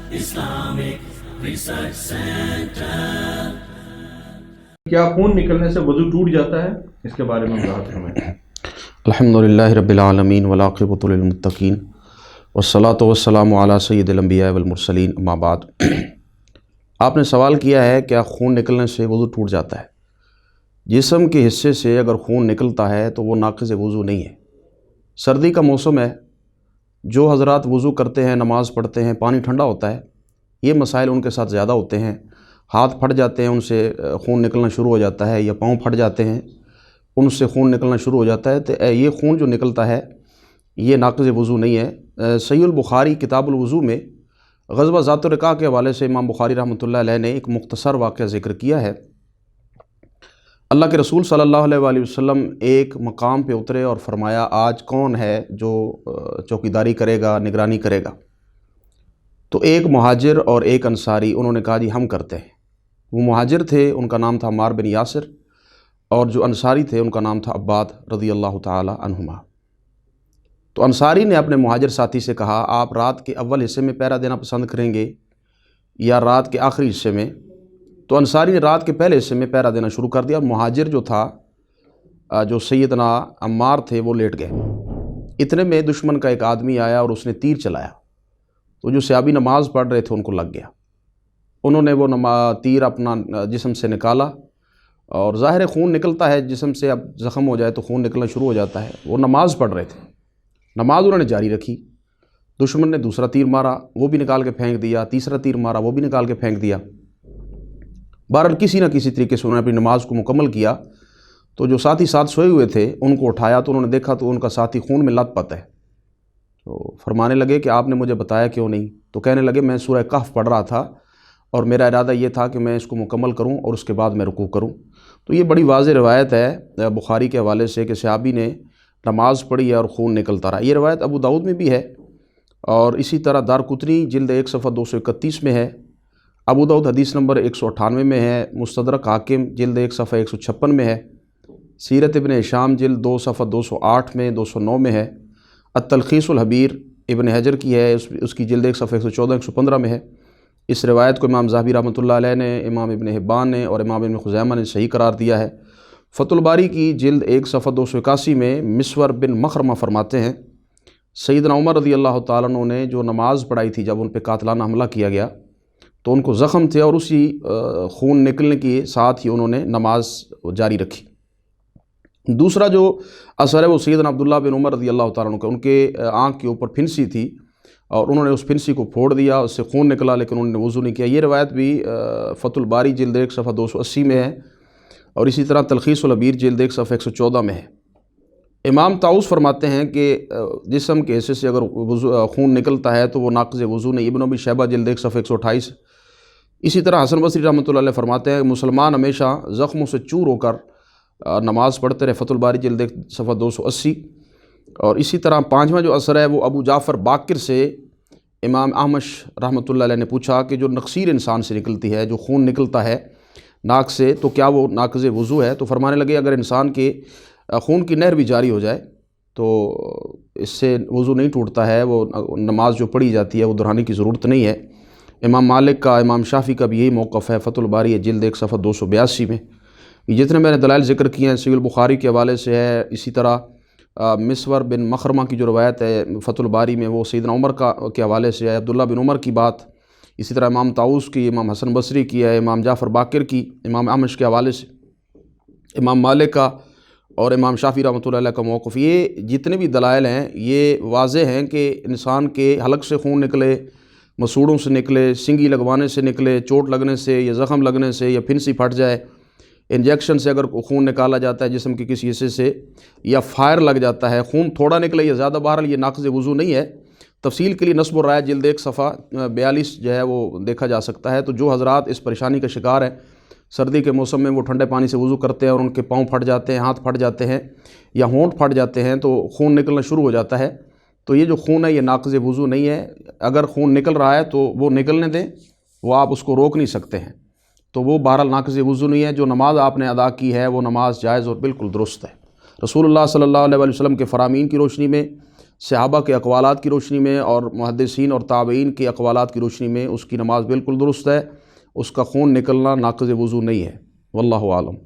Islamic Research Center. کیا خون نکلنے سے وضو ٹوٹ جاتا ہے؟ اس کے بارے میں وضاحت فرمائیں۔ الحمدللہ رب العالمین والعاقبۃ للمتقین والصلاۃ والسلام علی سید الانبیاء والمرسلین اما بعد۔ آپ نے سوال کیا ہے کیا خون نکلنے سے وضو ٹوٹ جاتا ہے؟ جسم کے حصے سے اگر خون نکلتا ہے تو وہ ناقض وضو نہیں ہے۔ سردی کا موسم ہے، جو حضرات وضو کرتے ہیں، نماز پڑھتے ہیں، پانی ٹھنڈا ہوتا ہے، یہ مسائل ان کے ساتھ زیادہ ہوتے ہیں۔ ہاتھ پھٹ جاتے ہیں، ان سے خون نکلنا شروع ہو جاتا ہے، یا پاؤں پھٹ جاتے ہیں، ان سے خون نکلنا شروع ہو جاتا ہے، تو یہ خون جو نکلتا ہے یہ ناقض وضو نہیں ہے۔ صحیح البخاری کتاب الوضو میں غزوہ ذات الرقاع کے حوالے سے امام بخاری رحمۃ اللہ علیہ نے ایک مختصر واقعہ ذکر کیا ہے۔ اللہ کے رسول صلی اللہ علیہ وآلہ وسلم ایک مقام پہ اترے اور فرمایا آج کون ہے جو چوکیداری کرے گا، نگرانی کرے گا؟ تو ایک مہاجر اور ایک انصاری، انہوں نے کہا جی ہم کرتے ہیں۔ وہ مہاجر تھے، ان کا نام تھا عمار بن یاسر، اور جو انصاری تھے ان کا نام تھا عباد رضی اللہ تعالی عنہما۔ تو انصاری نے اپنے مہاجر ساتھی سے کہا آپ رات کے اول حصے میں پہرا دینا پسند کریں گے یا رات کے آخری حصے میں؟ تو انصاری نے رات کے پہلے حصے میں پہرا دینا شروع کر دیا، اور مہاجر جو تھا، جو سیدنا عمار تھے، وہ لیٹ گئے۔ اتنے میں دشمن کا ایک آدمی آیا اور اس نے تیر چلایا، تو جو صحابی نماز پڑھ رہے تھے ان کو لگ گیا۔ انہوں نے وہ تیر اپنا جسم سے نکالا، اور ظاہر خون نکلتا ہے جسم سے، اب زخم ہو جائے تو خون نکلنا شروع ہو جاتا ہے۔ وہ نماز پڑھ رہے تھے، نماز انہوں نے جاری رکھی۔ دشمن نے دوسرا تیر مارا، وہ بھی نکال کے پھینک دیا، تیسرا تیر مارا، وہ بھی نکال کے پھینک دیا۔ بہرحال کسی نہ کسی طریقے سے انہوں نے اپنی نماز کو مکمل کیا۔ تو جو ساتھی ساتھ سوئے ہوئے تھے ان کو اٹھایا تو انہوں نے دیکھا تو ان کا ساتھی خون میں لت پت ہے۔ تو فرمانے لگے کہ آپ نے مجھے بتایا کیوں نہیں؟ تو کہنے لگے میں سورہ کہف پڑھ رہا تھا اور میرا ارادہ یہ تھا کہ میں اس کو مکمل کروں اور اس کے بعد میں رکوع کروں۔ تو یہ بڑی واضح روایت ہے بخاری کے حوالے سے کہ صحابی نے نماز پڑھی اور خون نکلتا رہا۔ یہ روایت ابو داؤد میں بھی ہے، اور اسی طرح دارقطنی جلد 1 صفحہ 231 میں ہے، ابو داؤد حدیث نمبر 198 میں ہے، مستدرک حاکم جلد 1 صفحہ 156 میں ہے، سیرت ابن ہشام جلد 2 صفحہ 208 میں 209 میں ہے، التلخیص الحبیر ابن حجر کی ہے، اس کی جلد 1 صفحہ 114 115 میں ہے۔ اس روایت کو امام ذہبی رحمۃ اللہ علیہ نے، امام ابن حبان نے اور امام ابن خزیمہ نے صحیح قرار دیا ہے۔ فتح الباری کی جلد 1 صفحہ 281 میں مسور بن مخرمہ فرماتے ہیں سیدنا عمر رضی اللہ تعالیٰ عنہ نے جو نماز پڑھائی تھی جب ان پہ قاتلانہ حملہ کیا گیا تو ان کو زخم تھے، اور اسی خون نکلنے کے ساتھ ہی انہوں نے نماز جاری رکھی۔ دوسرا جو اثر ہے وہ سیدنا عبداللہ بن عمر رضی اللہ تعالیٰ عنہ کا، ان کے آنکھ کے اوپر پھنسی تھی اور انہوں نے اس پھنسی کو پھوڑ دیا، اس سے خون نکلا لیکن انہوں نے وضو نہیں کیا۔ یہ روایت بھی فتح الباری جلد 1 صفحہ 280 میں ہے، اور اسی طرح تلخیص الحبیر جلد 1 صفحہ 114 میں ہے۔ امام طاؤس فرماتے ہیں کہ جسم کے حصے سے اگر خون نکلتا ہے تو وہ ناقض وضو نہیں۔ ابن ابی شیبہ جلد 1 صفحہ 128۔ اسی طرح حسن بصری رحمۃ اللہ علیہ فرماتے ہیں مسلمان ہمیشہ زخموں سے چور ہو کر نماز پڑھتے رہے، فتح الباری جلد 1 صفحہ 280۔ اور اسی طرح پانچواں جو اثر ہے وہ ابو جعفر باقر سے امام احمش رحمۃ اللہ علیہ نے پوچھا کہ جو نقصیر انسان سے نکلتی ہے، جو خون نکلتا ہے ناک سے، تو کیا وہ ناقض وضو ہے؟ تو فرمانے لگے اگر انسان کے خون کی نہر بھی جاری ہو جائے تو اس سے وضو نہیں ٹوٹتا ہے، وہ نماز جو پڑھی جاتی ہے وہ دہرانے کی ضرورت نہیں ہے۔ امام مالک کا، امام شافعی کا بھی یہی موقف ہے، فتح الباری جلد 1 صفحہ 282 میں۔ جتنے میں نے دلائل ذکر کیے ہیں صحیح البخاری کے حوالے سے ہے، اسی طرح مسور بن مخرمہ کی جو روایت ہے فتح الباری میں وہ سیدنا عمر کے حوالے سے ہے، عبداللہ بن عمر کی بات، اسی طرح امام طاؤس کی، امام حسن بصری کی ہے، امام جعفر باقر کی، امام احمش کے حوالے سے، امام مالک کا اور امام شافعی رحمۃ اللہ علیہ کا موقف۔ یہ جتنے بھی دلائل ہیں یہ واضح ہیں کہ انسان کے حلق سے خون نکلے، مسوڑوں سے نکلے، سنگی لگوانے سے نکلے، چوٹ لگنے سے یا زخم لگنے سے یا پھنسی پھٹ جائے، انجیکشن سے اگر خون نکالا جاتا ہے جسم کے کسی حصے سے، یا فائر لگ جاتا ہے، خون تھوڑا نکلے یا زیادہ، بہرحال یہ ناقض وضو نہیں ہے۔ تفصیل کے لیے نصب الرائے جلد 1 صفحہ 42 جو ہے وہ دیکھا جا سکتا ہے۔ تو جو حضرات اس پریشانی کا شکار ہیں، سردی کے موسم میں وہ ٹھنڈے پانی سے وضو کرتے ہیں اور ان کے پاؤں پھٹ جاتے ہیں، ہاتھ پھٹ جاتے ہیں یا ہونٹ پھٹ جاتے ہیں تو خون نکلنا شروع ہو جاتا ہے، تو یہ جو خون ہے یہ ناقض وضو نہیں ہے۔ اگر خون نکل رہا ہے تو وہ نکلنے دیں، وہ آپ اس کو روک نہیں سکتے ہیں، تو وہ بہرحال ناقض وضو نہیں ہے۔ جو نماز آپ نے ادا کی ہے وہ نماز جائز اور بالکل درست ہے۔ رسول اللہ صلی اللہ علیہ وسلم کے فرامین کی روشنی میں صحابہ کے اقوالات کی روشنی میں اور محدثین اور تابعین کے اقوالات کی روشنی میں اس کی نماز بالکل درست ہے، اس کا خون نکلنا ناقض وضو نہیں ہے۔ واللہ عالم۔